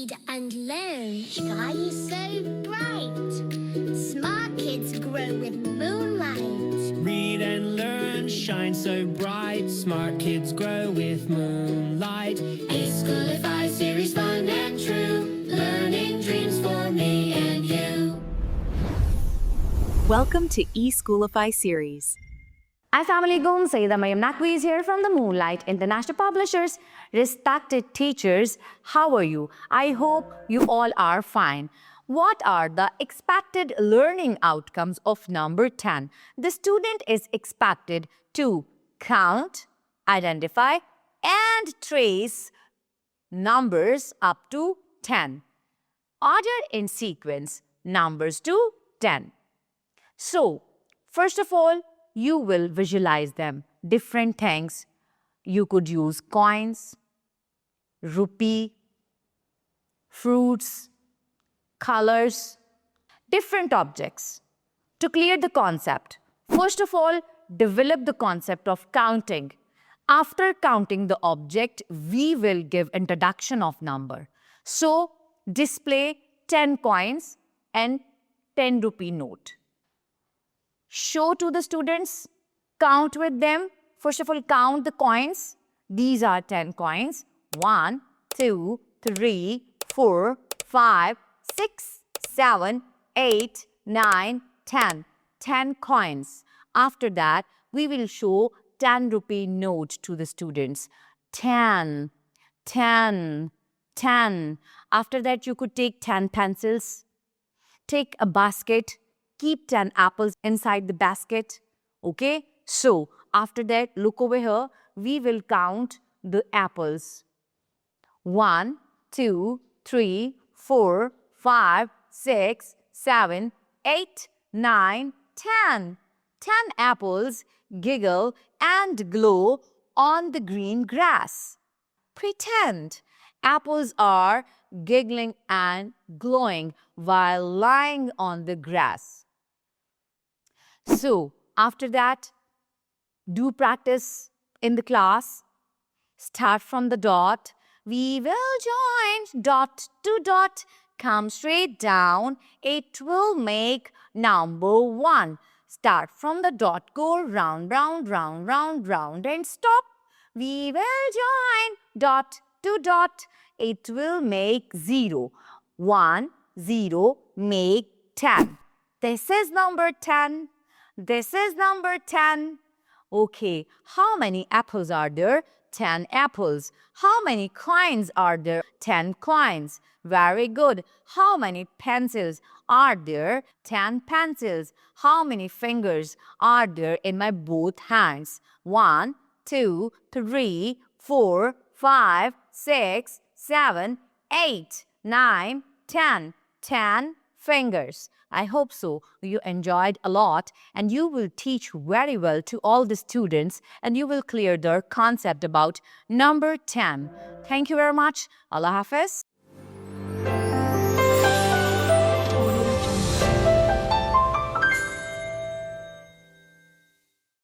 read and learn. Sky is so bright. Smart kids grow with moonlight. Read and learn, shine so bright. Smart kids grow with moonlight. eSchoolify series, fun and true. Learning dreams for me and you. Welcome to eSchoolify series. Assalamualaikum, Sayyida Mayam Naqvi is here from the Moonlight International Publishers. Respected teachers, how are you? I hope you all are fine. What are the expected learning outcomes of number 10? The student is expected to count, identify, and trace numbers up to 10. Order in sequence numbers to 10. So, first of all, you will visualize them, different things. You could use coins, rupee, fruits, colors, different objects. To clear the concept, first of all, develop the concept of counting. After counting the object, we will give introduction of number. So, display 10 coins and 10 rupee note. Show to the students, count with them. First of all, count the coins. These are 10 coins. 1, 2, 3, 4, 5, 6, 7, 8, 9, 10. 10 coins. After that, we will show 10 rupee note to the students. 10, 10, 10. After that, you could take 10 pencils. Take a basket. Keep 10 apples inside the basket. Okay? So, after that, look over here. We will count the apples. 1, 2, 3, 4, 5, 6, 7, 8, 9, 10. 10 apples giggle and glow on the green grass. Pretend apples are giggling and glowing while lying on the grass. So, after that, do practice in the class. Start from the dot. We will join dot to dot. Come straight down. It will make number 1. Start from the dot. Go round, round, round, round, round and stop. We will join dot to dot. It will make 0. 1, 0, make 10. This is number 10. This is number 10. Okay, how many apples are there? 10 apples. How many coins are there? 10 coins. Very good. How many pencils are there? 10 pencils. How many fingers are there in my both hands? 1, 2, 3, 4, 5, 6, 7, 8, 9, 10. 10 fingers. I hope so. You enjoyed a lot and you will teach very well to all the students and you will clear their concept about number 10. Thank you very much. Allah Hafiz.